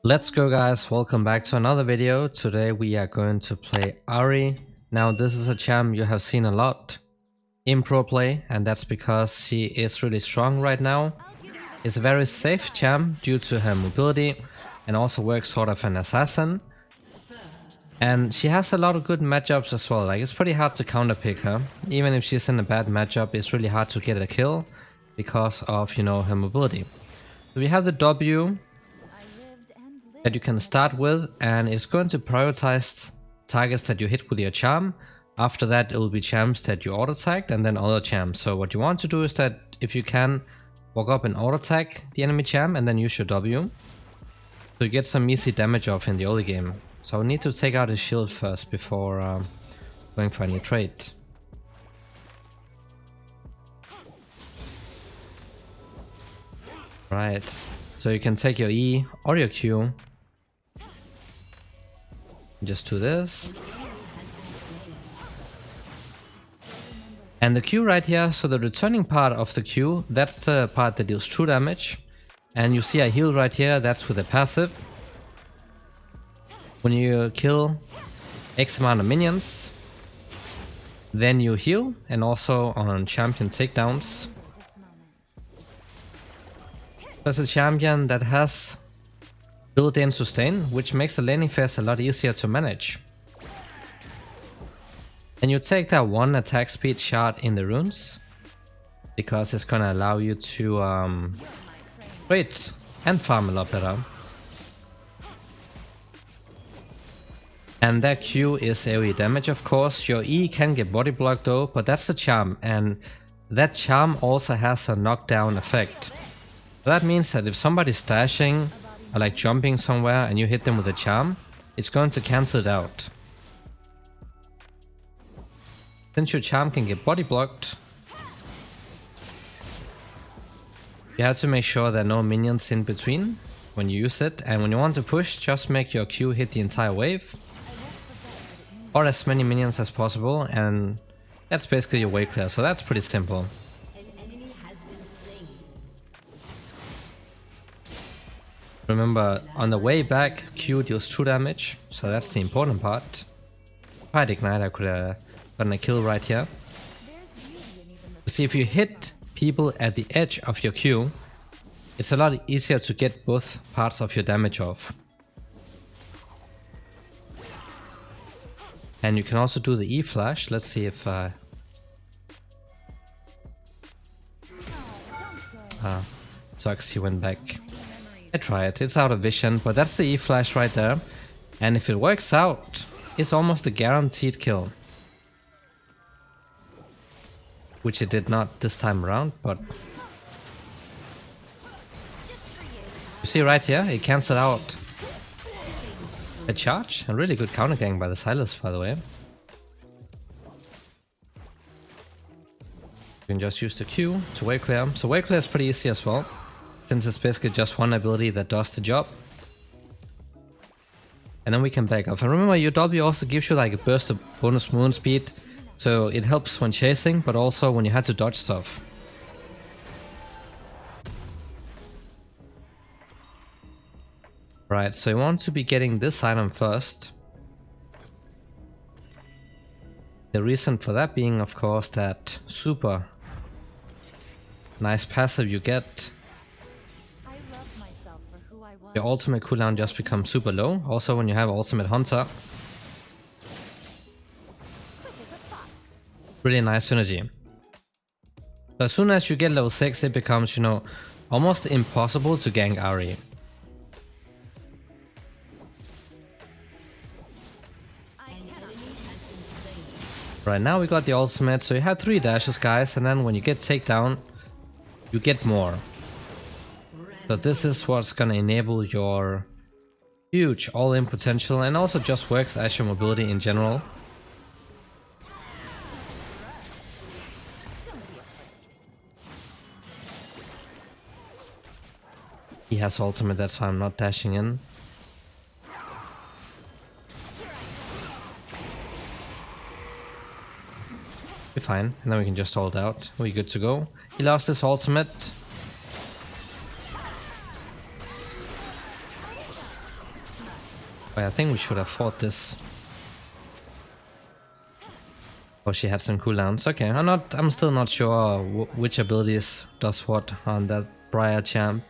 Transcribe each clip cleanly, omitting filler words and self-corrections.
Let's go guys, welcome back to another video. Today we are going to play Ahri. Now this is a champ you have seen a lot in pro play, and that's because she is really strong right now. It's a very safe champ due to her mobility and also works sort of an assassin. And she has a lot of good matchups as well. Like, it's pretty hard to counterpick her. Even if she's in a bad matchup, it's really hard to get a kill because of, her mobility. So we have the W that you can start with, and it's going to prioritize targets that you hit with your charm. After that, it will be champs that you auto-tagged and then other champs. So what you want to do is that if you can, walk up and auto-tag the enemy champ and then use your W. So you get some easy damage off in the early game. So I need to take out his shield first before going for any trade. Right, so you can take your E or your Q. Just do this. And the Q right here, so the returning part of the Q, that's the part that deals true damage. And you see I heal right here, that's with the passive. When you kill X amount of minions, then you heal, and also on champion takedowns. There's a champion that has built-in sustain, which makes the laning phase a lot easier to manage. And you take that one attack speed shot in the runes, because it's gonna allow you to trade and farm a lot better. And that Q is AoE damage, of course. Your E can get body blocked though, but that's the charm, and that charm also has a knockdown effect. That means that if somebody's dashing or like jumping somewhere and you hit them with a charm, it's going to cancel it out. Since your charm can get body blocked, you have to make sure there are no minions in between when you use it, and when you want to push, just make your Q hit the entire wave or as many minions as possible, and that's basically your wave clear. So that's pretty simple. Remember, on the way back, Q deals true damage, so that's the important part. If I had Ignite, I could have gotten a kill right here. See, if you hit people at the edge of your Q, it's a lot easier to get both parts of your damage off. And you can also do the E flash. Let's see if sucks, he went back. I try it, it's out of vision, but that's the E flash right there. And if it works out, it's almost a guaranteed kill. Which it did not this time around, but... You see right here, it cancelled out a charge. A really good counter gang by the Silas, by the way. You can just use the Q to wave clear. So wave clear is pretty easy as well, since it's basically just one ability that does the job. And then we can back off. And remember, your W also gives you like a burst of bonus movement speed, so it helps when chasing, but also when you had to dodge stuff. Right, so you want to be getting this item first. The reason for that being, of course, that super nice passive you get. Your ultimate cooldown just becomes super low, also when you have ultimate hunter. Really nice synergy. So as soon as you get level 6, it becomes, almost impossible to gank Ahri. Right, now we got the ultimate, so you have 3 dashes, guys, and then when you get takedown, you get more. So this is what's gonna enable your huge all-in potential, and also just works as your mobility in general. He has ultimate, that's why I'm not dashing in. We're fine, and then we can just hold out. We're good to go. He lost his ultimate. I think we should have fought this. Oh, she had some cooldowns. Okay, I'm still not sure which abilities does what on that Briar champ.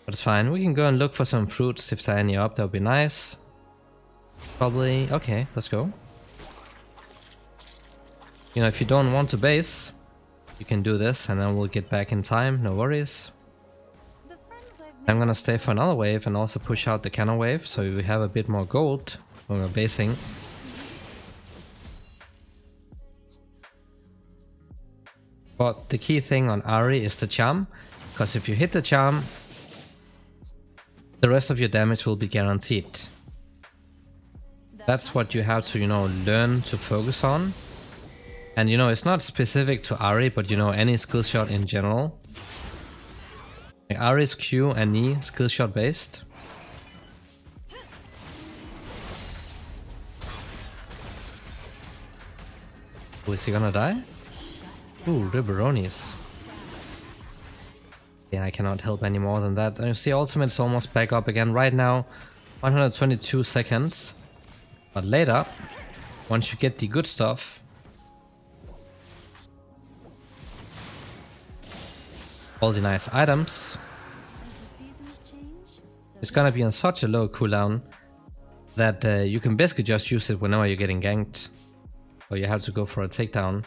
But it's fine. We can go and look for some fruits if there are any up. That would be nice. Probably. Okay, let's go. You know, if you don't want to base, you can do this and then we'll get back in time. No worries. I'm gonna stay for another wave and also push out the cannon wave so we have a bit more gold when we're basing. But the key thing on Ahri is the charm, because if you hit the charm, the rest of your damage will be guaranteed. That's what you have to, you know, learn to focus on. And you know, it's not specific to Ahri, but you know, any skill shot in general. Like Ahri's Q and E skill shot based. Oh, is he gonna die? Ooh, Ribberonis. Yeah, I cannot help any more than that. And you see, ultimate is almost back up again. Right now, 122 seconds. But later, once you get the good stuff, all the nice items, it's gonna be on such a low cooldown that you can basically just use it whenever you're getting ganked. Or you have to go for a takedown.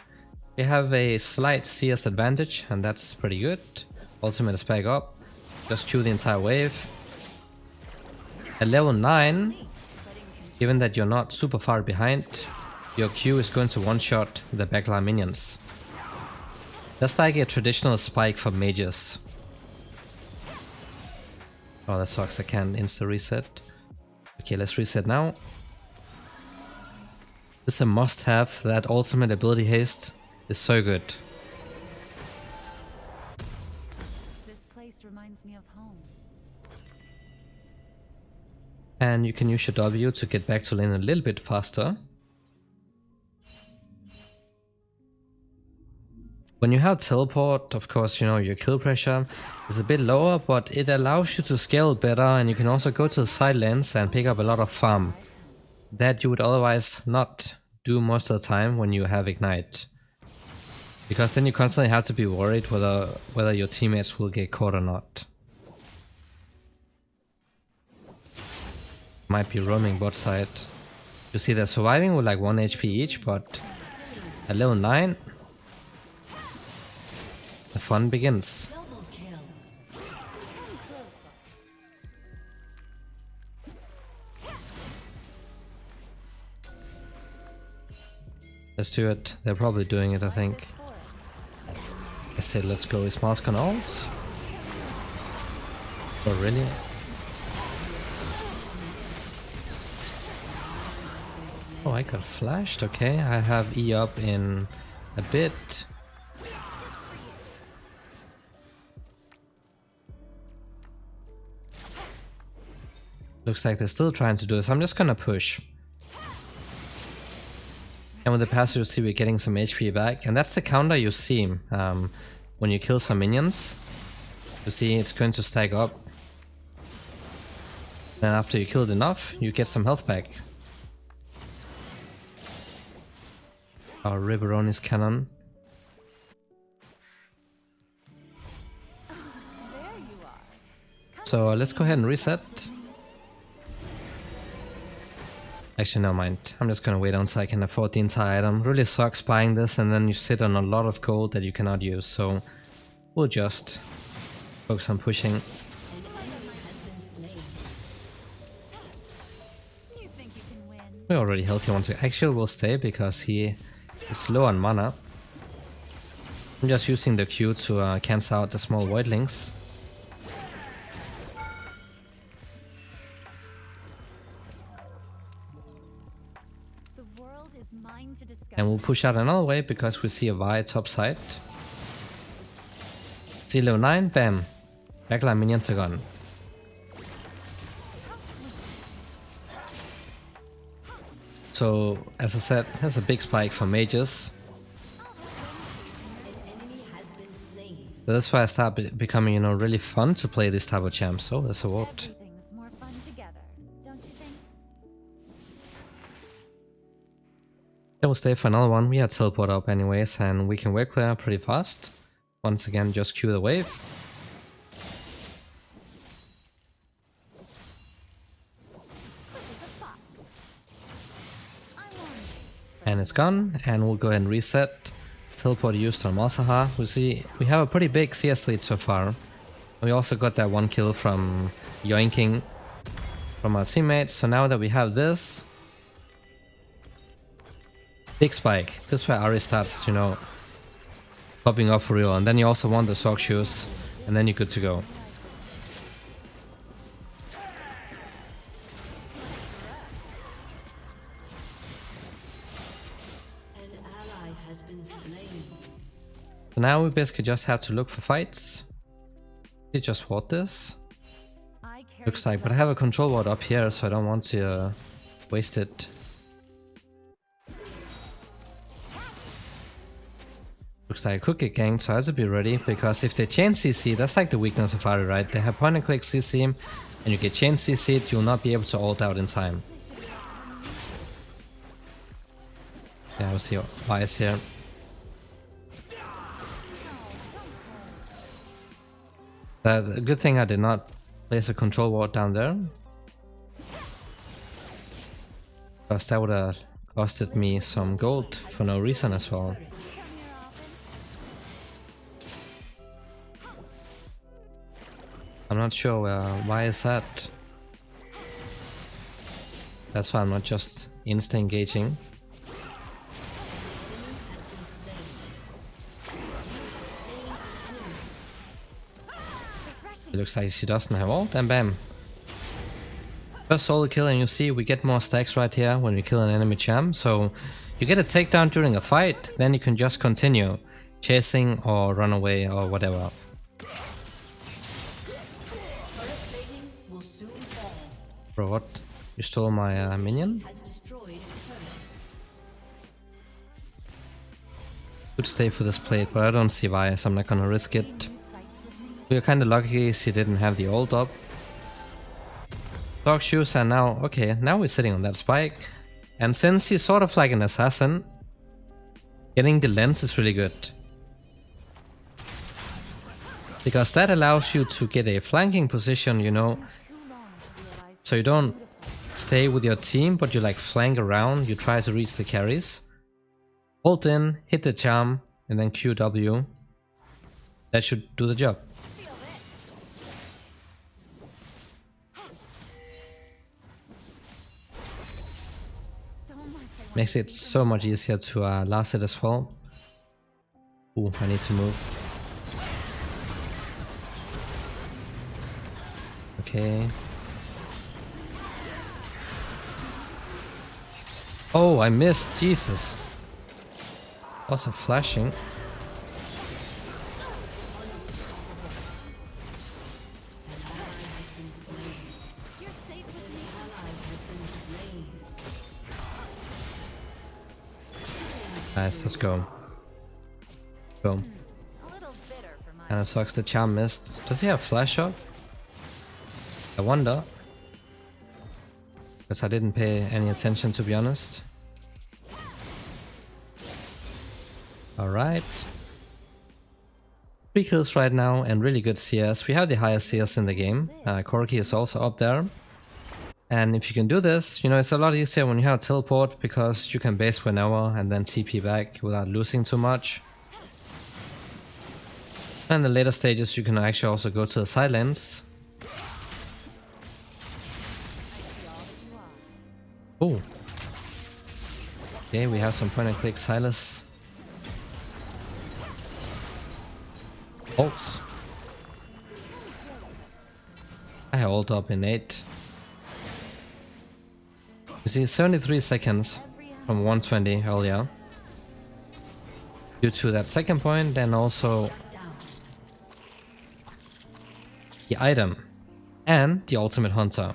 We have a slight CS advantage, and that's pretty good. Ultimate is back up. Just Q the entire wave. At level 9, given that you're not super far behind, your Q is going to one-shot the backline minions. That's like a traditional spike for mages. Oh, that sucks, I can't insta-reset. Okay, let's reset now. This is a must-have, that ultimate ability haste. Is so good. This place reminds me of home. And you can use your W to get back to lane a little bit faster. When you have teleport, of course, you know, your kill pressure is a bit lower, but it allows you to scale better, and you can also go to the side lanes and pick up a lot of farm that you would otherwise not do most of the time when you have Ignite. Because then you constantly have to be worried whether your teammates will get caught or not. Might be roaming bot side. You see they're surviving with like 1 HP each, but at level 9, the fun begins. Let's do it. They're probably doing it, I think. I said let's go with mask on ult. Oh really? Oh, I got flashed. Okay, I have E up in a bit. Looks like they're still trying to do this. I'm just gonna push. And with the passive, you see we're getting some HP back, and that's the counter you see when you kill some minions. You see it's going to stack up. Then after you killed enough, you get some health back. Our Ribberoni's cannon. So let's go ahead and reset. Actually, no mind. I'm just gonna wait until I can afford the entire item. Really sucks buying this and then you sit on a lot of gold that you cannot use, so we'll just focus on pushing. We're already healthy once again. Actually, we'll stay because he is low on mana. I'm just using the Q to cancel out the small voidlings. And we'll push out another way because we see a Vi top side. See level 9, bam. Backline minions are gone. So, as I said, there's a big spike for mages. So that's why I start becoming, you know, really fun to play this type of champs. So, there's a ward. Then we'll stay for another one. We had teleport up anyways, and we can wave clear pretty fast. Once again, just cue the wave. And it's gone, and we'll go ahead and reset. Teleport used on Malzahar. We see we have a pretty big CS lead so far. We also got that one kill from yoinking from our teammate. So now that we have this big spike, this is where Ahri starts, you know, popping off for real. And then you also want the sock shoes, and then you're good to go. So now we basically just have to look for fights. You just ward this. Looks like, but I have a control ward up here, so I don't want to waste it. Looks like I could get ganked, so I have to be ready, because if they chain CC, that's like the weakness of Ahri, right? They have point and click CC, and you get chain CC'd, you'll not be able to ult out in time. Yeah, we'll see why is here. That's a good thing I did not place a control ward down there, because that would have costed me some gold for no reason as well. I'm not sure why is that. That's why I'm not just insta-engaging. It looks like she doesn't have ult, and bam. First solo kill, and you see we get more stacks right here when we kill an enemy champ. So you get a takedown during a fight, then you can just continue chasing or run away or whatever. Bro, what? You stole my minion? Could stay for this plate, but I don't see why, so I'm not gonna risk it. We're kinda lucky she didn't have the ult up. Dog shoes, and now, okay, now we're sitting on that spike. And since he's sort of like an assassin, getting the lens is really good. Because that allows you to get a flanking position, you know. So you don't stay with your team, but you like flank around, you try to reach the carries. Ult in, hit the charm, and then QW. That should do the job. Makes it so much easier to last it as well. Ooh, I need to move. Okay. Oh, I missed. Jesus. Also flashing. Nice, let's go. Boom. And it sucks the charm missed. Does he have flash up? I wonder. Because I didn't pay any attention, to be honest. Alright. 3 kills right now and really good CS. We have the highest CS in the game. Corki is also up there. And if you can do this, you know, it's a lot easier when you have a teleport, because you can base whenever and then TP back without losing too much. And in the later stages you can actually also go to the side lanes. Oh. Okay, we have some point and click Silas. Ults. I have ult up in 8. You see, 73 seconds from 120 earlier. Due to that second point, and also the item and the ultimate hunter.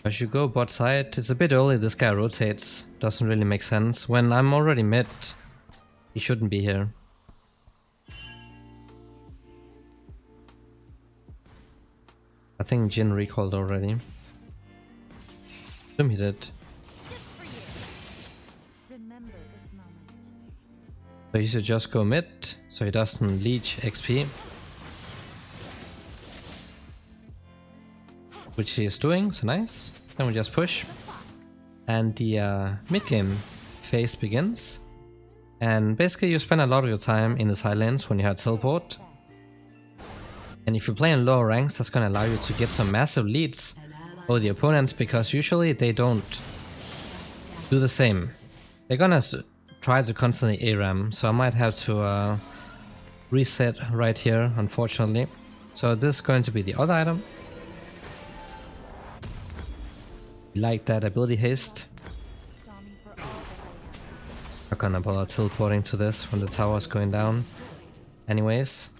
I should go bot side. It's a bit early, this guy rotates. Doesn't really make sense. When I'm already mid, he shouldn't be here. think Jin recalled already. Assume he did. Remember this moment. So he should just go mid, so he doesn't leech XP. Which he is doing, so nice. Then we just push. And the mid game phase begins. And basically you spend a lot of your time in the side lanes when you have teleport. And if you play in lower ranks, that's gonna allow you to get some massive leads over the opponents, because usually they don't do the same. They're gonna try to constantly ARAM, so I might have to reset right here, unfortunately. So this is going to be the other item. Like that ability haste. Saw me for all that I am. Not gonna bother teleporting to this when the tower is going down. Anyways.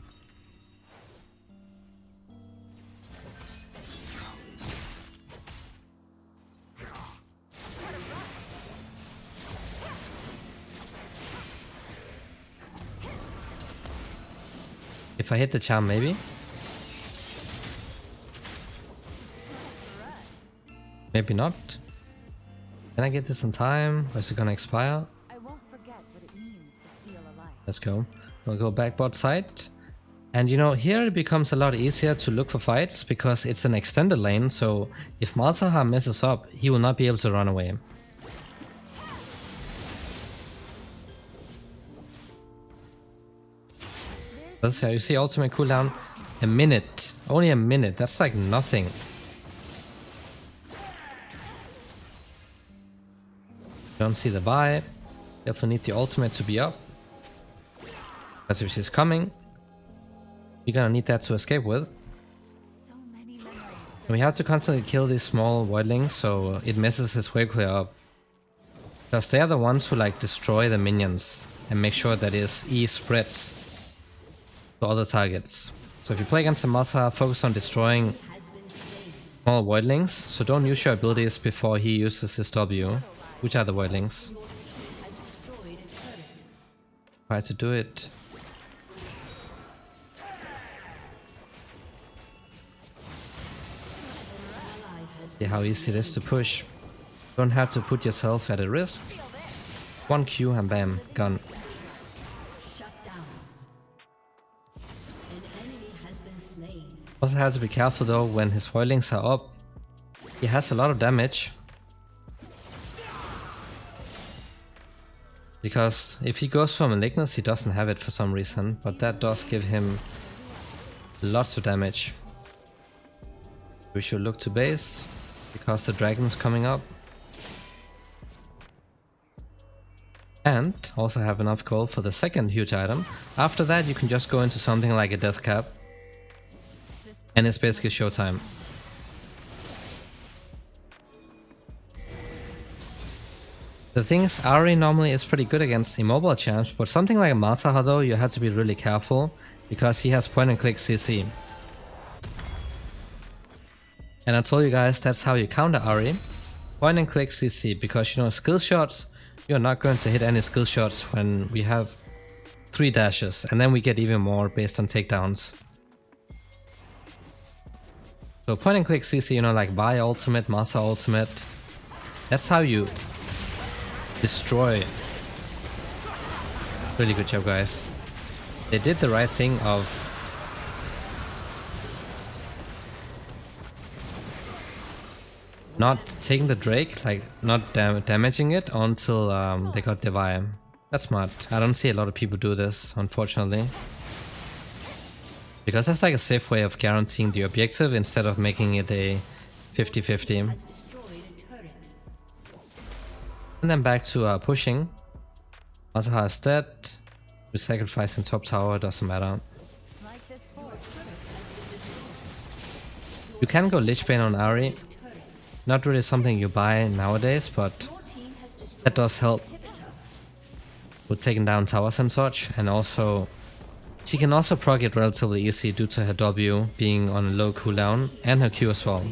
If I hit the charm, maybe. Maybe not. Can I get this in time? Or is it gonna expire? I won't forget what it means to steal a life. Let's go. We'll go back bot side. And you know, here it becomes a lot easier to look for fights because it's an extended lane, so if Malzahar messes up, he will not be able to run away. That's how you see ultimate cooldown. A minute. Only a minute. That's like nothing. Don't see the buy. Definitely need the ultimate to be up. Because if she's coming, you're gonna need that to escape with. So many memories. And we have to constantly kill these small voidlings so it messes his wave clear up. Because they are the ones who like destroy the minions and make sure that his E spreads to other targets. So if you play against the Malzahar, focus on destroying small voidlings. So don't use your abilities before he uses his W. Which are the voidlings? Try to do it. See how easy it is to push. Don't have to put yourself at a risk. One Q and bam, gone. Also have to be careful though when his voidlings are up. He has a lot of damage. Because if he goes for Malignus, he doesn't have it for some reason, but that does give him lots of damage. We should look to base, because the dragon's coming up. And also have enough gold for the second huge item. After that you can just go into something like a death cap. And it's basically showtime. The thing is, Ahri normally is pretty good against immobile champs, but something like Malzahar though, you have to be really careful, because he has point and click CC. And I told you guys that's how you counter Ahri. Point and click CC, because you know, skill shots, you're not going to hit any skill shots when we have 3 dashes, and then we get even more based on takedowns. So point and click CC, you know, like buy ultimate, Malzahar ultimate, that's how you destroy. Really good job, guys. They did the right thing of not taking the Drake, like not damaging it until they got the Divine. That's smart. I don't see a lot of people do this, unfortunately. Because that's like a safe way of guaranteeing the objective instead of making it a 50-50. And then back to pushing. Malzahar is dead. We're sacrificing top tower, doesn't matter. Like this fort. You can go Lich Bane on Ahri. Not really something you buy nowadays, but that does help with taking down towers and such. And also, she can also proc it relatively easy due to her W being on a low cooldown and her Q as well.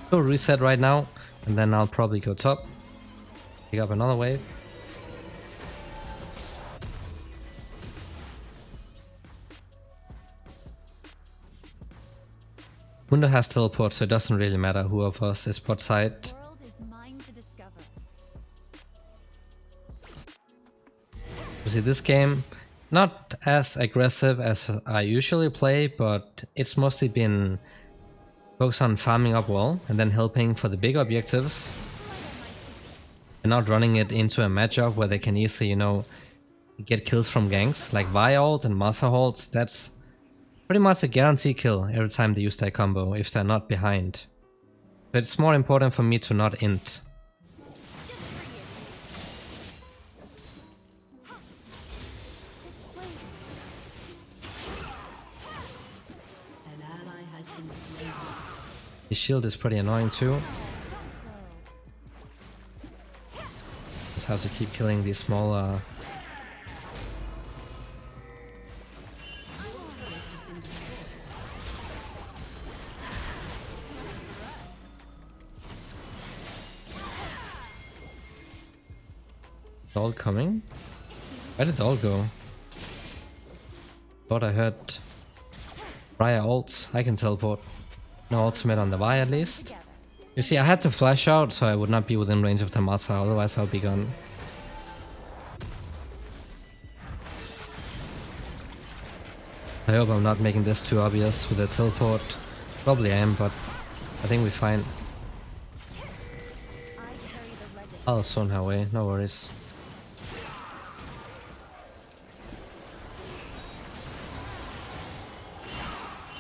Go reset right now. And then I'll probably go top, pick up another wave. Mundo has teleport, so it doesn't really matter who of us is bot side. World is mine to discover. You see, this game, not as aggressive as I usually play, but it's mostly been focused on farming up wall and then helping for the big objectives. And not running it into a matchup where they can easily, you know, get kills from ganks. Like Vi ult and Masa ult, that's pretty much a guaranteed kill every time they use that combo if they're not behind. But it's more important for me to not int. His shield is pretty annoying too. Just have to keep killing these smaller. All coming? Where did all go? Thought I heard Raya ults. I can teleport. No ultimate on the Vi at least. You see, I had to flash out so I would not be within range of the Masa, otherwise I'll be gone. I hope I'm not making this too obvious with the teleport. Probably I am, but I think we're fine. I'll zone her way, no worries.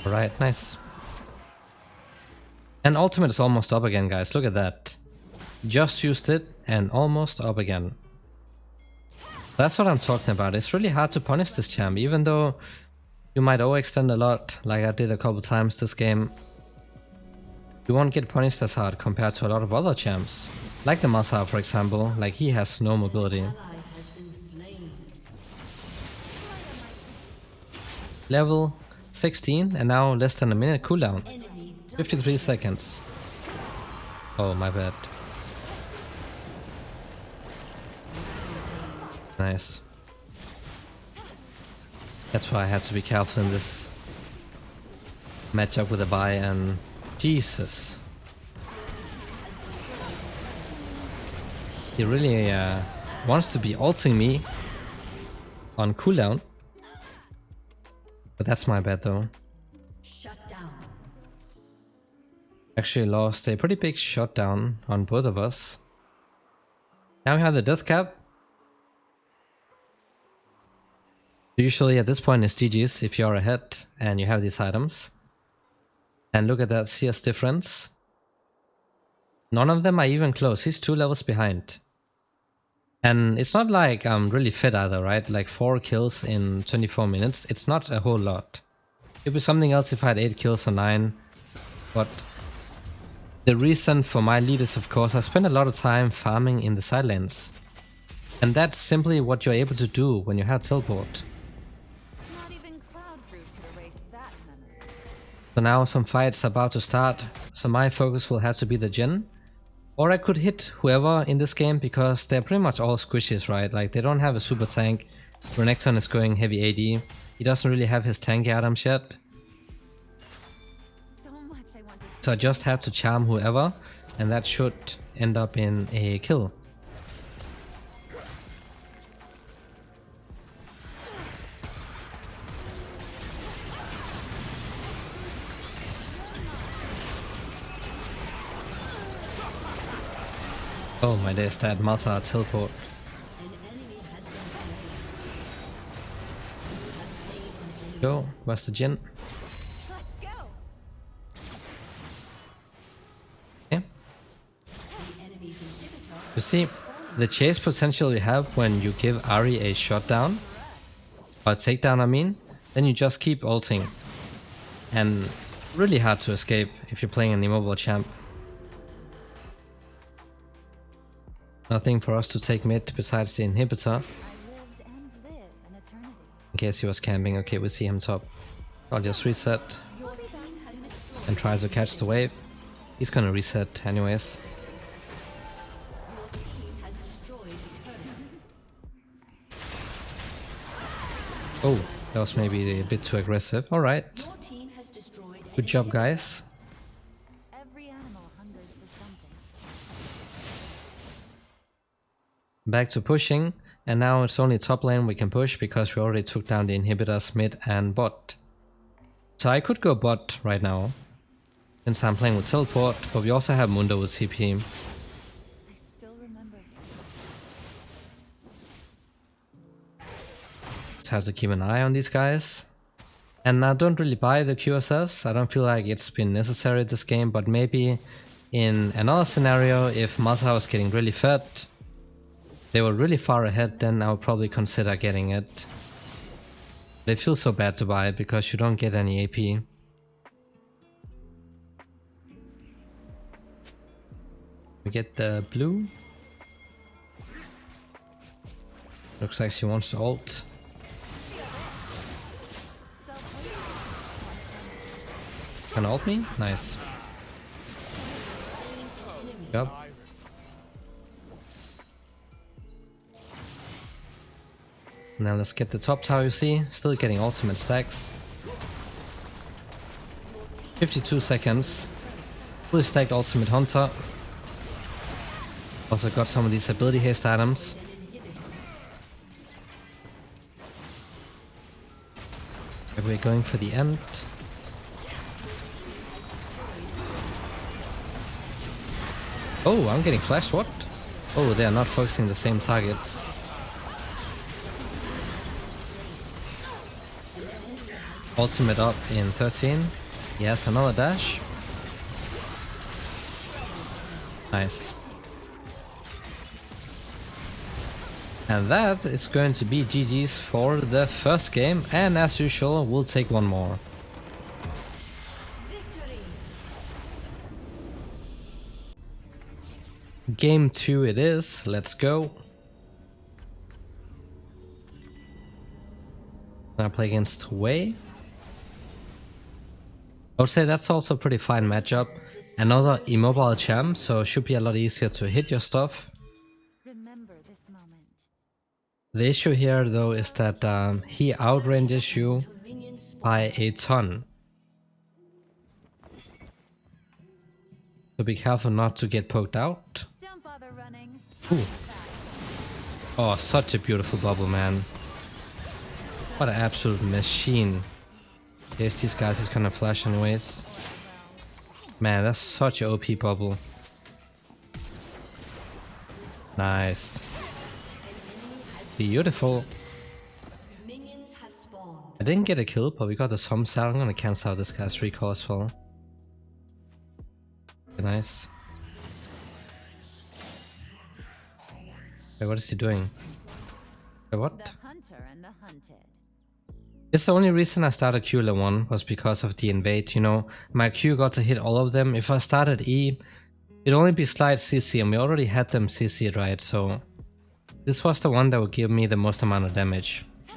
Alright, nice. And ultimate is almost up again, guys. Look at that. Just used it and almost up again. That's what I'm talking about. It's really hard to punish this champ, even though you might overextend a lot, like I did a couple times this game. You won't get punished as hard compared to a lot of other champs. Like the Masa, for example. Like, he has no mobility. Level 16 and now less than a minute cooldown. 53 seconds. Oh, my bad. Nice. That's why I had to be careful in this matchup with a Vi and Jesus. He really wants to be ulting me on cooldown. But that's my bad though. Actually lost a pretty big shutdown on both of us. Now we have the death cap. Usually at this point it's GG's if you're ahead and you have these items. And look at that CS difference. None of them are even close. He's 2 levels behind. And it's not like I'm really fit either, right? Like 4 kills in 24 minutes. It's not a whole lot. It'd be something else if I had 8 kills or 9. But the reason for my lead is, of course, I spend a lot of time farming in the side lanes. And that's simply what you're able to do when you have teleport. Not even Cloud Fruit could erase that memory. So now some fights are about to start. So my focus will have to be the Jhin. Or I could hit whoever in this game because they're pretty much all squishies, right? Like, they don't have a super tank. Renekton is going heavy AD. He doesn't really have his tanky items yet. So I just have to charm whoever, and that should end up in a kill. Oh my days, that Masa teleport. Go, where's the Jhin? You see, the chase potential you have when you give Ahri a shutdown, or takedown I mean, then you just keep ulting. And really hard to escape if you're playing an immobile champ. Nothing for us to take mid besides the inhibitor. In case he was camping, okay, we see him top. I'll just reset and try to catch the wave. He's gonna reset anyways. Oh, that was maybe a bit too aggressive. Alright. Good job, guys. Back to pushing, and now it's only top lane we can push because we already took down the inhibitors mid and bot. So I could go bot right now, since I'm playing with teleport, but we also have Mundo with CP. I still remember. Just have to keep an eye on these guys. And I don't really buy the QSS, I don't feel like it's been necessary this game, but maybe in another scenario, if Mazhar was getting really fed, they were really far ahead, then I would probably consider getting it. But it feels so bad to buy it because you don't get any AP. We get the blue. Looks like she wants to ult. Can ult me? Nice. Yep. Now let's get the top tower, you see. Still getting ultimate stacks. 52 seconds. Fully stacked ultimate hunter. Also got some of these ability haste items. We're going for the end. Oh, I'm getting flashed, what? Oh, they are not focusing the same targets. Ultimate up in 13. Yes, another dash. Nice. And that is going to be GG's for the first game, and as usual, we'll take one more. Game 2 it is, let's go. Gonna play against Wei. I would say that's also a pretty fine matchup. Another immobile champ, so it should be a lot easier to hit your stuff. Remember this moment. The issue here though is that he outranges you by a ton. So be careful not to get poked out. Don't bother running. Ooh. Oh, such a beautiful bubble, man. What an absolute machine. Yes, these guys is gonna flash anyways. Man, that's such a OP bubble. Nice. Beautiful. I didn't get a kill, but we got the Som Sal. I'm gonna cancel out this guy's recall as well. Nice. Wait, what is he doing? Wait, what? The hunter and the hunted. It's the only reason I started Q level 1 was because of the invade, you know. My Q got to hit all of them. If I started E, it'd only be slight CC, and we already had them CC'd, right? So this was the one that would give me the most amount of damage. I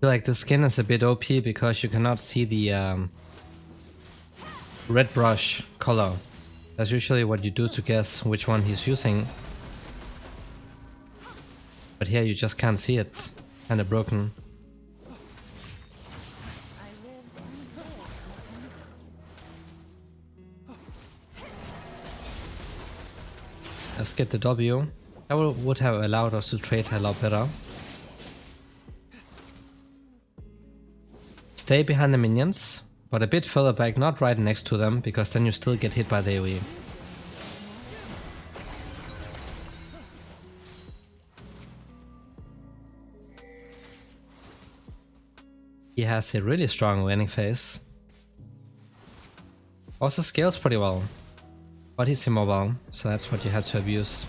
feel like the skin is a bit OP because you cannot see the red brush color. That's usually what you do to guess which one he's using. But here you just can't see it. Kinda broken. Let's get the W. That would have allowed us to trade a lot better. Stay behind the minions, but a bit further back, not right next to them, because then you still get hit by the AoE. He has a really strong winning phase. Also scales pretty well. But he's immobile, so that's what you have to abuse.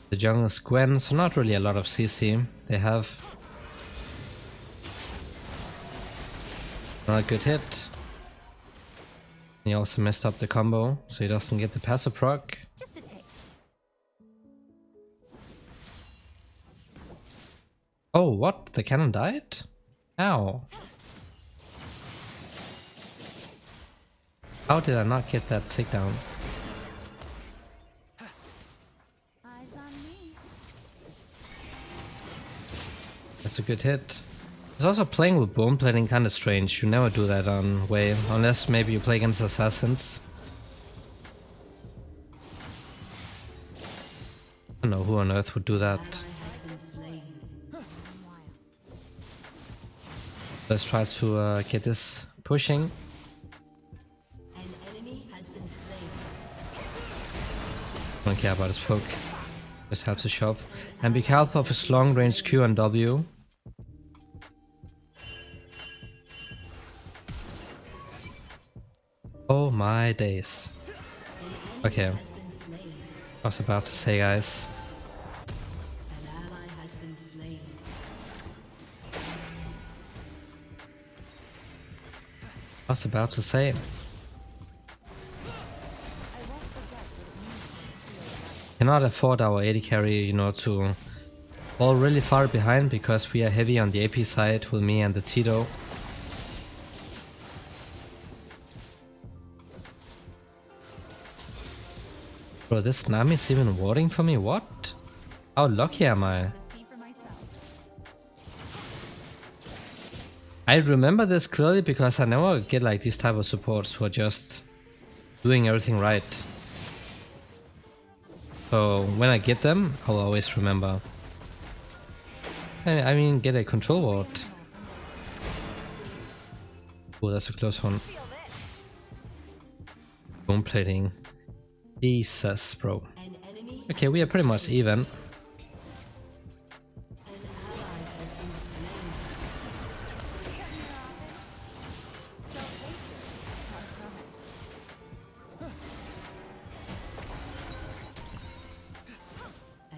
The jungle is Gwen, so not really a lot of CC. They have not a good hit. He also messed up the combo, so he doesn't get the passive proc. Just a taste. Oh, what? The cannon died? Ow. How did I not get that takedown? Eyes on me. That's a good hit. It's also playing with bone plating kind of strange. You never do that on Way, unless maybe you play against assassins. I don't know who on earth would do that. Let's try to get this pushing. Don't care about his poke. Just have to shove. And be careful of his long range Q and W. Oh my days. Okay. I was about to say, guys. I was about to say. Cannot afford our AD carry, you know, to fall really far behind because we are heavy on the AP side with me and the Tito. Bro, this Nami's even warding for me? What? How lucky am I? I remember this clearly because I never get like these type of supports who are just doing everything right. So when I get them, I'll always remember. I mean, get a control ward. Oh, that's a close one. Bone plating. Jesus, bro. Okay, we are pretty much even.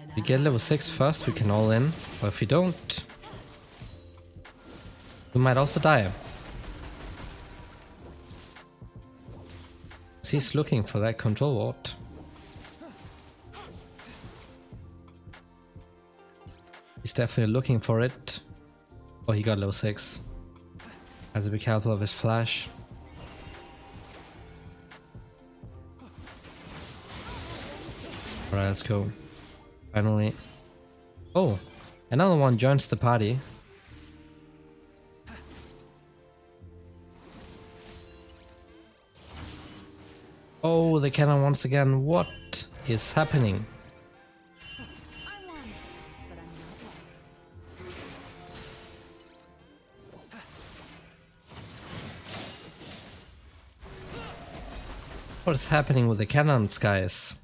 If we get level 6 first, we can all in. Or if we don't, we might also die. He's looking for that control ward. He's definitely looking for it. Oh, he got level 6. Has to be careful of his flash. Alright, let's go. Finally. Oh, another one joins the party. Oh, the cannon once again. What is happening? What is happening with the cannons, guys?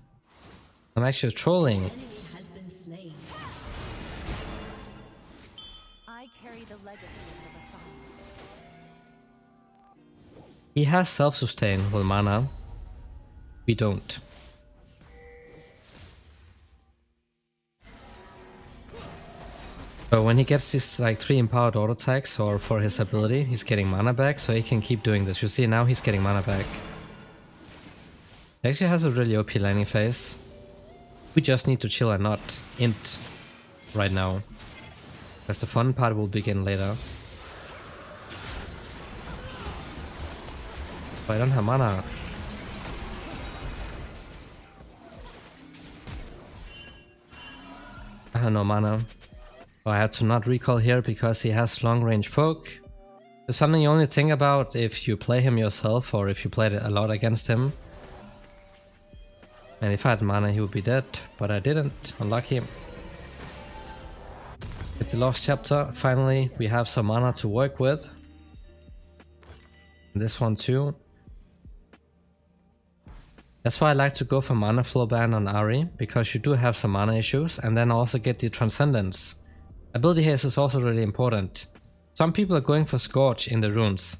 I'm actually trolling. He has self-sustain with mana. We don't. So when he gets these like 3 empowered auto attacks or for his ability, he's getting mana back, so he can keep doing this. You see now he's getting mana back. He actually has a really OP laning phase. We just need to chill and not int right now, because the fun part will begin later. But I don't have mana. I have no mana. Oh, I had to not recall here because he has long range poke. It's something you only think about if you play him yourself or if you played it a lot against him. And if I had mana he would be dead, but I didn't. Unlucky. It's the lost chapter. Finally we have some mana to work with. This one too. That's why I like to go for mana flow ban on Ahri, because you do have some mana issues, and then also get the Transcendence. Ability haste is also really important. Some people are going for Scorch in the runes.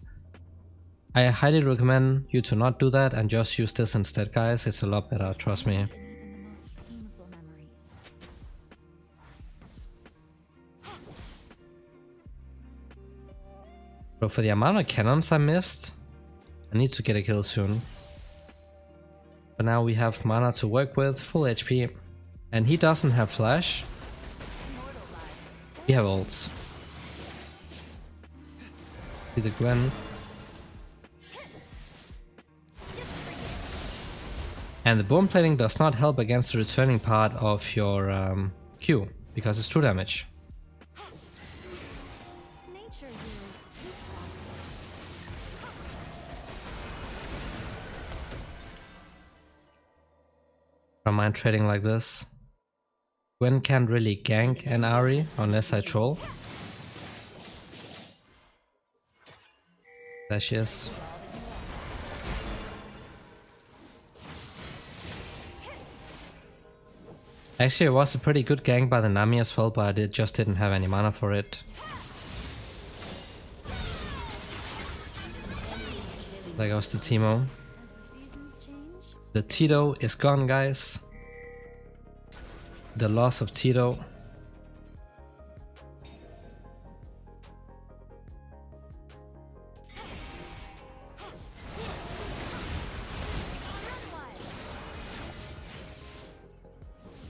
I highly recommend you to not do that and just use this instead, guys. It's a lot better, trust me. But for the amount of cannons I missed, I need to get a kill soon. But now we have mana to work with, full HP. And he doesn't have flash. We have ults. See the Gwen. And the bone plating does not help against the returning part of your Q, because it's true damage. Nature don't mind trading like this. Gwen can't really gank an Ahri unless I troll. There she is. Actually, it was a pretty good gank by the Nami as well, but I just didn't have any mana for it. There goes the Teemo. The Tito is gone, guys. The loss of Tito.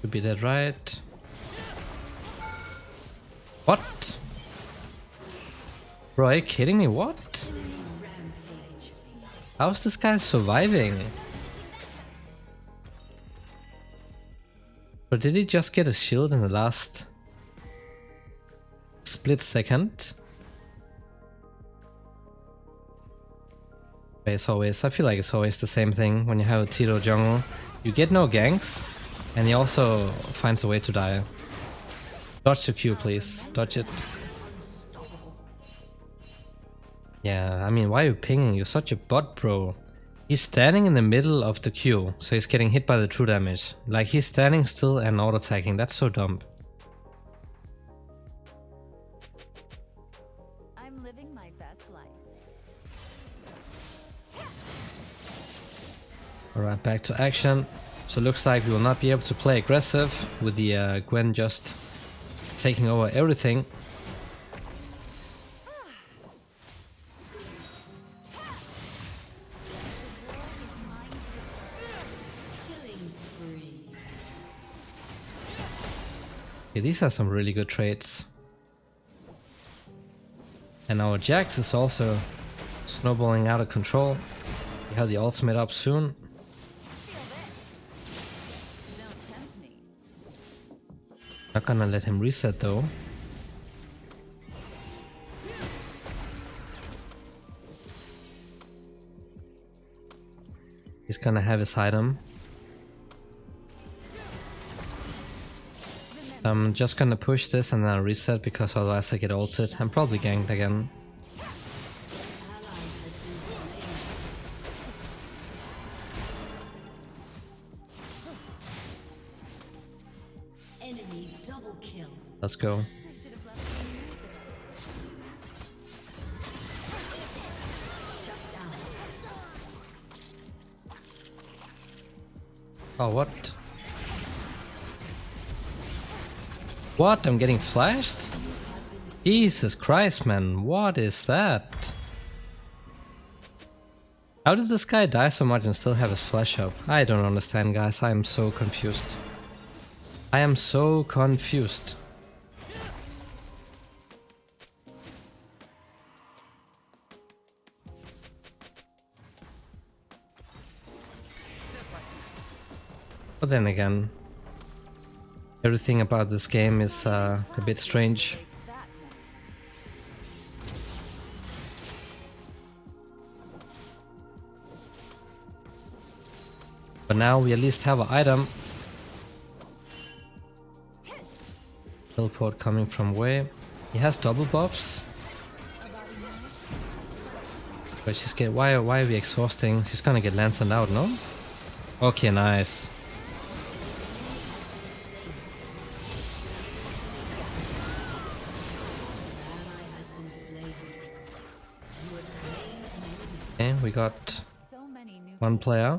Could be that right. What? Bro, are you kidding me? What? How's this guy surviving? But did he just get a shield in the last split second? It's always, I feel like it's always the same thing when you have a Tito jungle. You get no ganks, and he also finds a way to die. Dodge the Q, please. Dodge it. Yeah, I mean, why are you pinging? You're such a bot, bro. He's standing in the middle of the queue, so he's getting hit by the true damage. Like, he's standing still and auto-attacking. That's so dumb. I'm living my best life. Alright, back to action. So looks like we will not be able to play aggressive with the Gwen just taking over everything. Okay, these are some really good trades. And our Jax is also snowballing out of control. We have the ultimate up soon. Not gonna let him reset though. He's gonna have his item. I'm just gonna push this and then reset because otherwise I get ulted. I'm probably ganked again. Let's go. Oh, what? What? I'm getting flashed? Jesus Christ, man. What is that? How did this guy die so much and still have his flash up? I don't understand, guys. I am so confused. I am so confused. But then again, everything about this game is a bit strange. But now we at least have an item. Teleport coming from Wei. He has double buffs. But she's get why are we exhausting? She's gonna get Lanced out, no? Okay, nice. Okay, we got one player.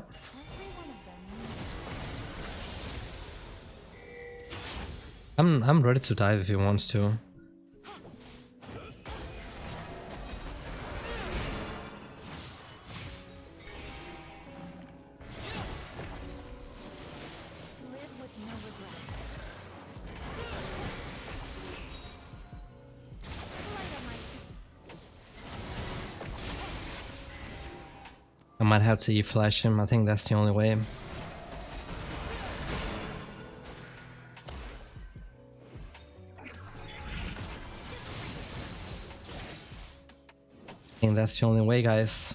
I'm ready to dive if he wants to. I might have to E-flash him, I think that's the only way. I think that's the only way, guys.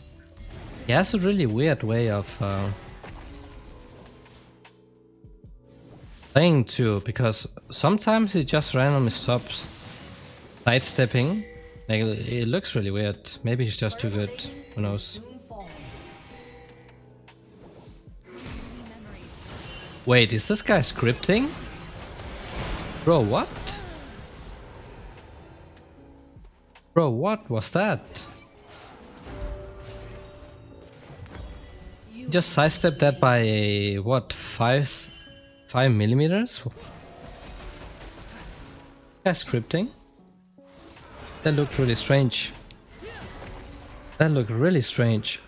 He has a really weird way of playing too, because sometimes he just randomly stops sidestepping. Like, it looks really weird. Maybe he's just too good. Who knows? Wait, is this guy scripting? Bro, what? Bro, what was that? He just sidestepped that by what, 5 millimeters? Guy's scripting? That looked really strange. That looked really strange.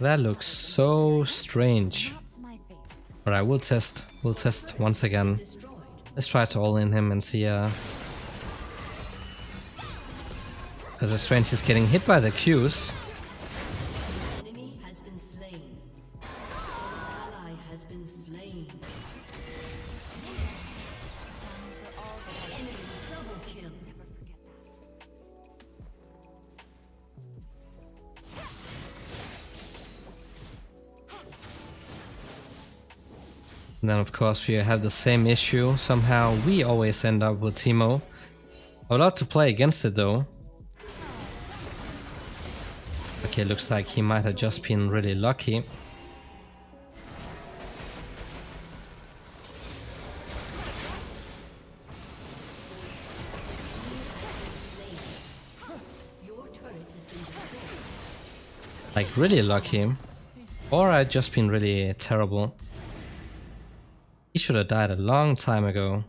That looks so strange. But I will test. We'll test once again. Let's try to all in him and see. Because it's strange he's getting hit by the Qs. Enemy has been slain. Ally has been slain. Enemy double kill. And then of course we have the same issue. Somehow we always end up with Teemo. I would love to play against it though. Okay, looks like he might have just been really lucky. Like really lucky. Or I'd just been really terrible. He should have died a long time ago.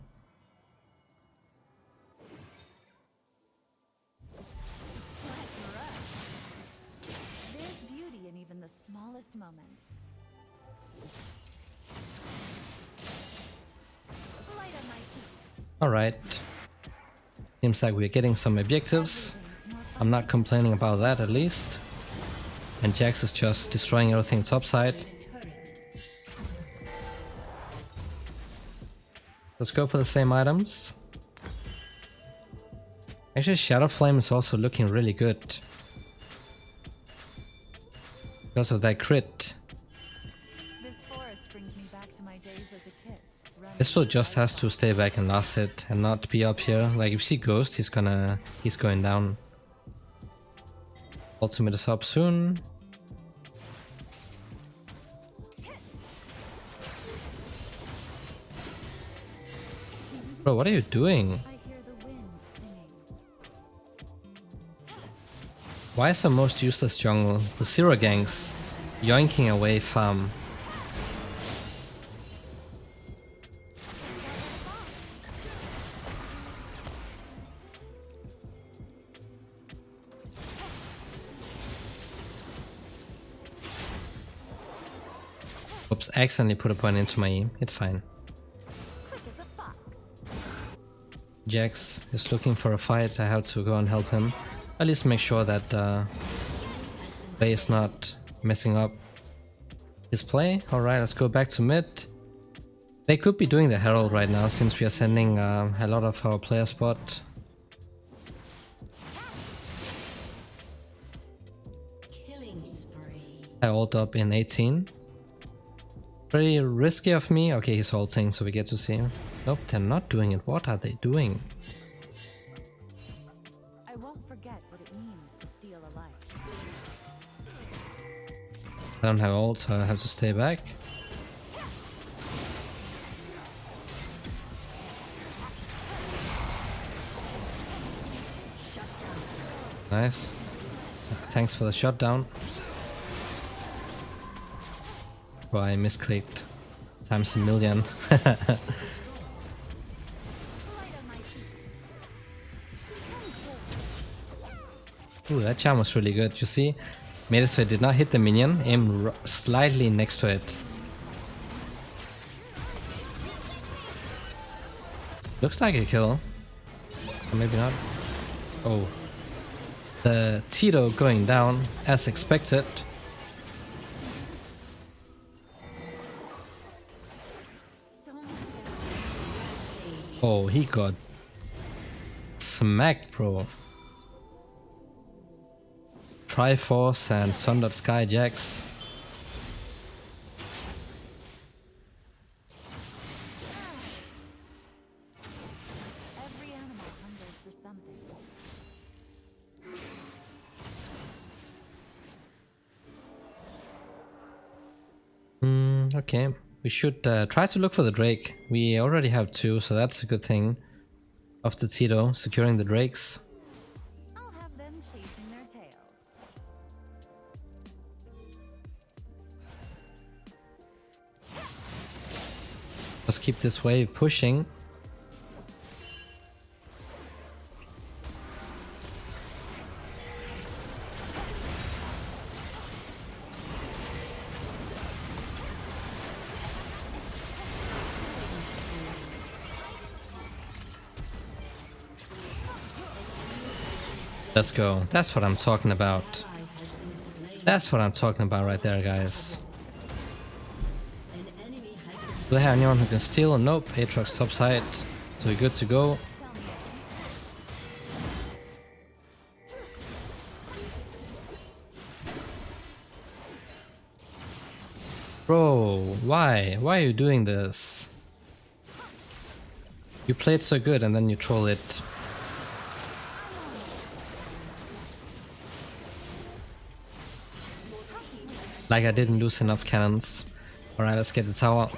There's beauty in even the smallest moments. Light on my feet. Alright. Seems like we're getting some objectives. I'm not complaining about that at least. And Jax is just destroying everything topside. Let's go for the same items. Actually, Shadow Flame is also looking really good. Because of that crit. This forest brings me back to my days as a kid. This one just has to stay back and last hit and not be up here. Like if she Ghost, he's going down. Ultimate is up soon. Bro, what are you doing? I hear the wind singing. Why is the most useless jungle with 0 ganks yoinking away farm? Oops, accidentally put a point into my E. It's fine. Quick as a fox. Jax is looking for a fight. I have to go and help him. At least make sure that Bay is not messing up his play. Alright, let's go back to mid. They could be doing the Herald right now since we are sending a lot of our player spot. Killing spree. I ult up in 18. Pretty risky of me. Okay, he's ulting, so we get to see him. Nope, they're not doing it. What are they doing? I won't forget what it means to steal a life. I don't have ult, so I have to stay back. Nice. Thanks for the shutdown. Oh, I misclicked. Times a million. Light on my feet. Ooh, that charm was really good. You see? Made it so it did not hit the minion. Aimed slightly next to it. Looks like a kill. Or maybe not. Oh. The Tito going down as expected. So much Oh, he got smacked, bro. Triforce and Sundered Sky Jax. Every animal hungers for something. Okay. We should try to look for the Drake. We already have 2, so that's a good thing. Of the Tito, securing the Drakes. I'll have them chasing their tails. Let's keep this wave pushing. Let's go. That's what I'm talking about. That's what I'm talking about right there, guys. Do they have anyone who can steal? Nope. Aatrox topside. So we're good to go. Bro, why? Why are you doing this? You played so good and then you troll it. Like I didn't lose enough cannons. Alright, let's get the tower.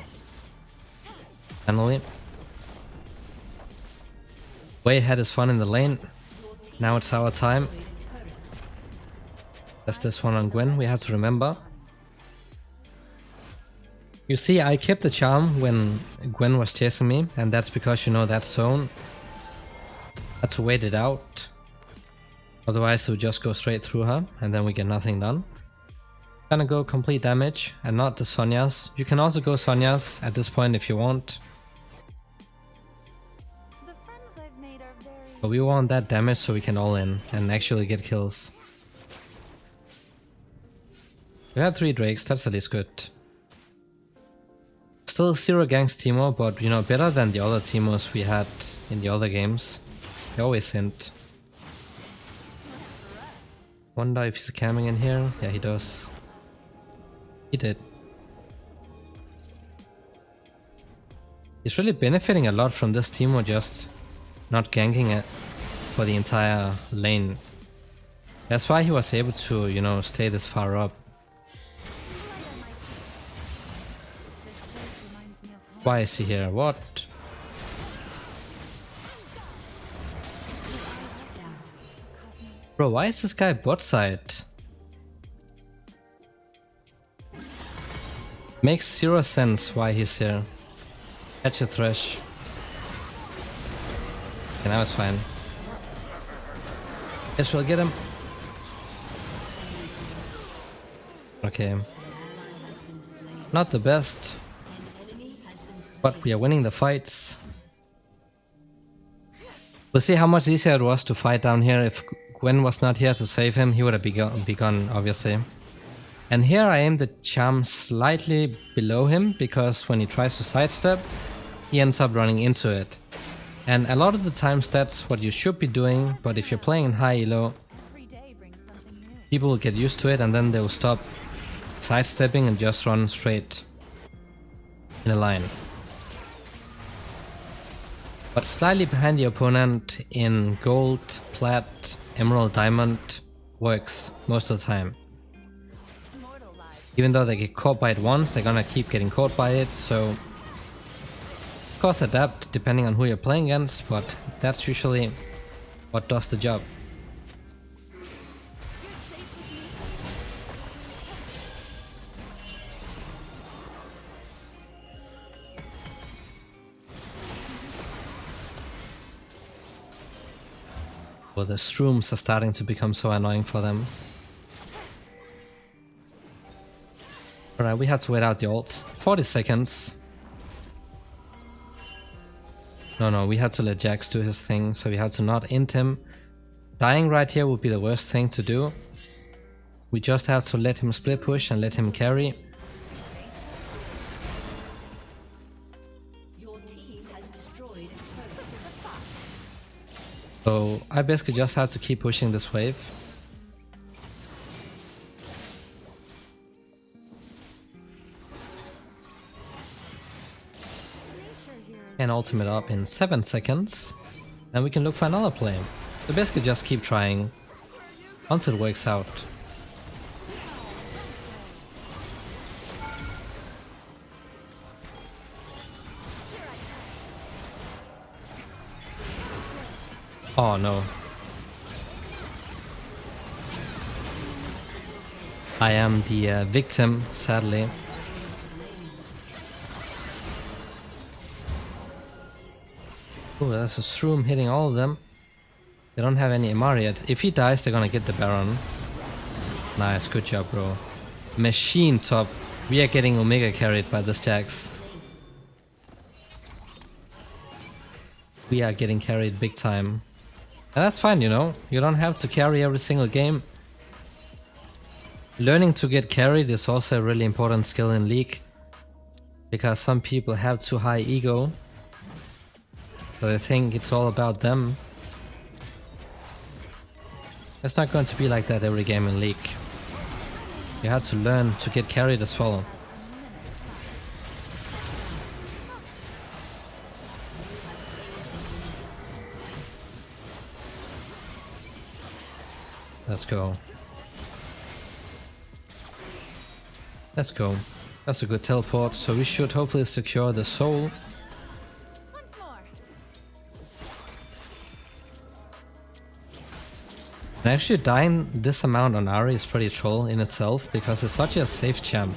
Finally. Way had his fun in the lane. Now it's our time. That's this one on Gwen, we have to remember. You see, I kept the charm when Gwen was chasing me, and that's because, you know, that zone. Had to wait it out. Otherwise it would just go straight through her, and then we get nothing done. Gonna go complete damage, and not the Sonya's. You can also go Sonya's at this point if you want. The friends I've made are very... But we want that damage so we can all in and actually get kills. We have 3 Drakes, that's at least good. Still 0 ganks Teemo, but you know, better than the other Teemos we had in the other games. They always hint. Wonder if he's camming in here. Yeah, he does. He did. He's really benefiting a lot from this Teemo just not ganking it for the entire lane. That's why he was able to, you know, stay this far up. Why is he here? What? Bro, why is this guy bot side? Makes 0 sense why he's here. Catch a Thresh. Okay, now it's fine. Guess we'll get him. Okay. Not the best. But we are winning the fights. We'll see how much easier it was to fight down here. If Gwen was not here to save him, he would have be gone, obviously. And here I aim the charm slightly below him, because when he tries to sidestep, he ends up running into it. And a lot of the times that's what you should be doing, but if you're playing in high elo, Every day brings something new. people will get used to it and then they'll stop sidestepping and just run straight in a line. But slightly behind the opponent in gold, plat, emerald, diamond works most of the time. Mortal lives. Even though they get caught by it once, they're gonna keep getting caught by it, so of course adapt depending on who you're playing against, but that's usually what does the job. Well, the shrooms are starting to become so annoying for them. Alright, we had to wait out the ult. 40 seconds. No, we had to let Jax do his thing, so we had to not int him. Dying right here would be the worst thing to do. We just have to let him split push and let him carry. Your team has destroyed a turret. So I basically just have to keep pushing this wave. And ultimate up in 7 seconds. Then we can look for another play. So basically just keep trying until it works out. Oh no. I am the victim, sadly. Oh, there's a Shroom hitting all of them. They don't have any MR yet. If he dies, they're gonna get the Baron. Nice, good job, bro. Machine top. We are getting Omega carried by this Jax. We are getting carried big time. And that's fine, you know. You don't have to carry every single game. Learning to get carried is also a really important skill in League. Because some people have too high ego. So they think it's all about them. It's not going to be like that every game in League. You have to learn to get carried as well. Let's go. Let's go. That's a good teleport, so we should hopefully secure the soul. And actually dying this amount on Ahri is pretty troll in itself, because it's such a safe champ.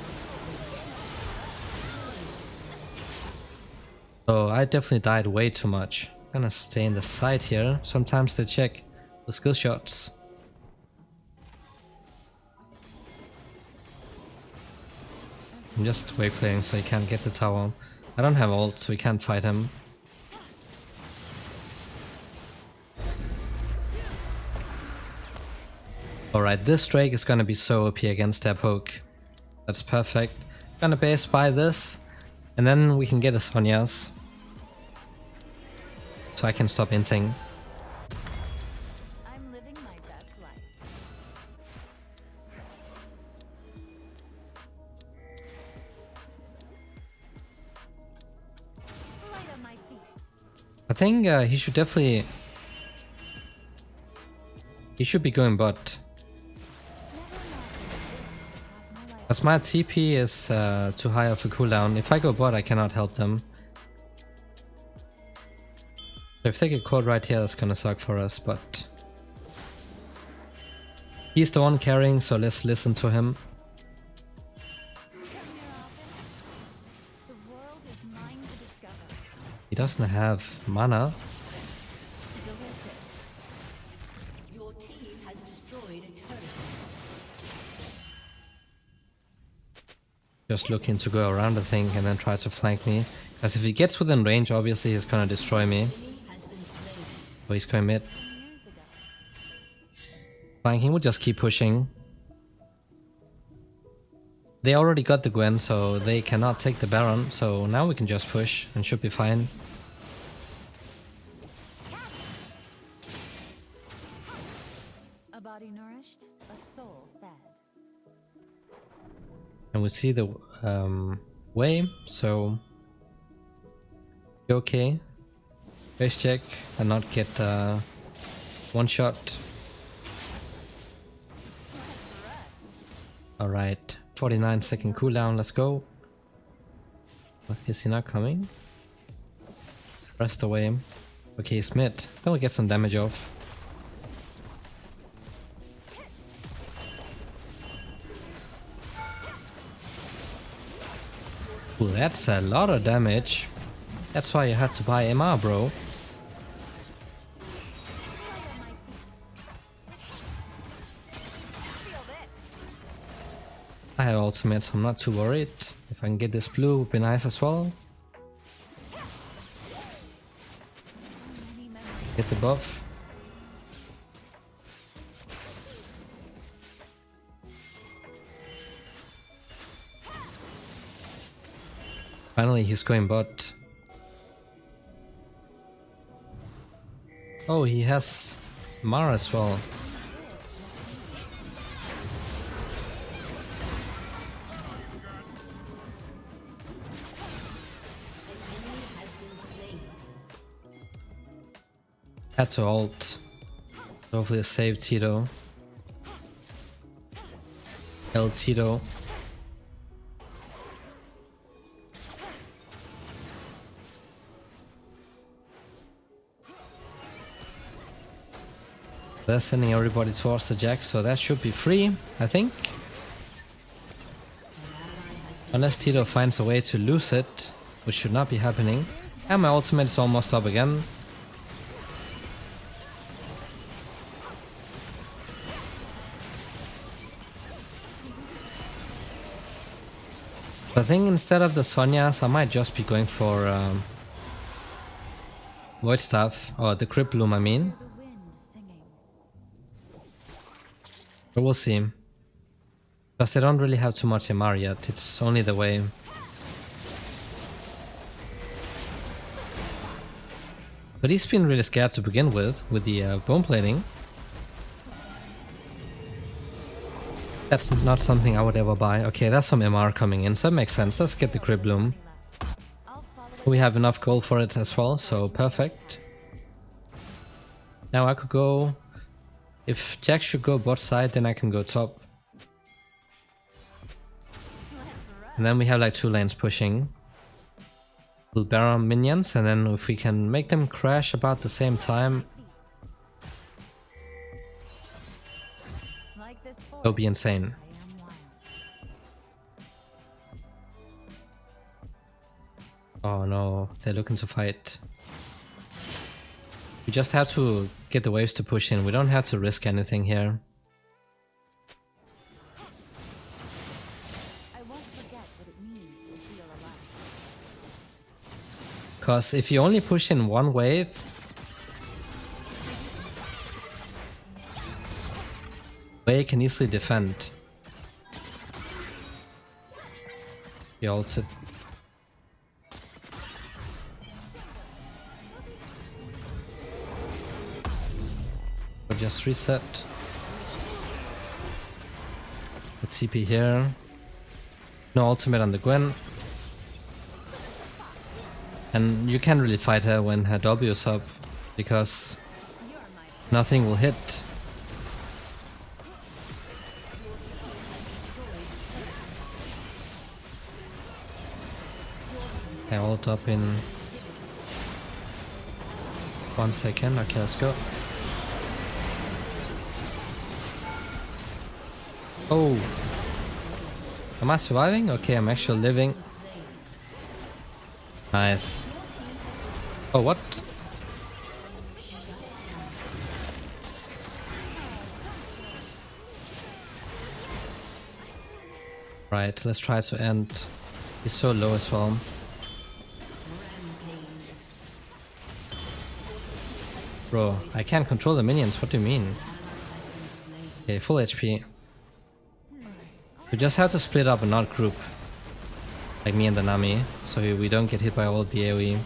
So I definitely died way too much. I'm gonna stay in the side here. Sometimes they check the skill shots. I'm just wave clearing so he can't get the tower. I don't have ult, so we can't fight him. Alright, this Drake is gonna be so OP against their poke. That's perfect. Gonna base by this, and then we can get a Sonya's. So I can stop inting. I'm living my best life. Light on my feet. I think he should definitely... He should be going bot. As my TP is too high of a cooldown. If I go bot, I cannot help them. So if they get caught right here, that's gonna suck for us, but... He's the one carrying, so let's listen to him. The world is mine to discover. He doesn't have mana. Delicious. Your team has destroyed a turret. Just looking to go around the thing and then try to flank me. Because if he gets within range, obviously he's gonna destroy me. Has been slain. So he's going mid. Years ago. Flanking, we'll just keep pushing. They already got the Gwen, so they cannot take the Baron. So now we can just push and should be fine. A body nourished, a soul fed. And we see the way, so... Okay. Base check and not get one shot. Alright, 49-second cooldown, let's go. Is he not coming? Rest away. Okay, he's mid. Then we get some damage off. Ooh, that's a lot of damage. That's why you had to buy MR, bro. I have ultimate, so I'm not too worried. If I can get this blue, would be nice as well. Get the buff. Finally, he's going bot. Oh, he has Mara as well. Had to ult. Hopefully save Tito. El Tito. They're sending everybody towards the Jack, so that should be free, I think. Unless Tito finds a way to lose it, which should not be happening. And my ultimate is almost up again. I think instead of the Sonyas, I might just be going for Void Staff, or the Crypt Bloom, I mean. The wind singing. But we'll see. Because they don't really have too much MR yet, it's only the wave. But he's been really scared to begin with the bone plating. That's not something I would ever buy. Okay, that's some MR coming in, so it makes sense. Let's get the Crypt Bloom. I'll follow. We have enough gold for it as well, so perfect. Now I could go... If Jack should go bot side, then I can go top. And then we have like 2 lanes pushing. We'll Baron minions, and then if we can make them crash about the same time, Like this it'll be insane. I am wild. Oh no, they're looking to fight. We just have to get the waves to push in. We don't have to risk anything here. I won't forget what it means to feel alive. Because if you only push in one wave, Wei can easily defend. He ulted. We'll just reset. Let's CP here. No ultimate on the Gwen. And you can't really fight her when her W is up, because nothing will hit. I ult up in 1 second. Okay, let's go. Oh, am I surviving? Okay, I'm actually living. Nice. Oh, what? Right, let's try to end. He's so low as well. Bro, I can't control the minions, what do you mean? Okay, full HP. We just have to split up and not group. Like me and the Nami, so we don't get hit by all of the AoE.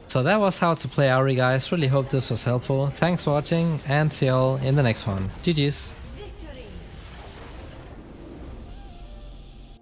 So that was how to play Ahri, guys. Really hope this was helpful. Thanks for watching, and see y'all in the next one. GG's!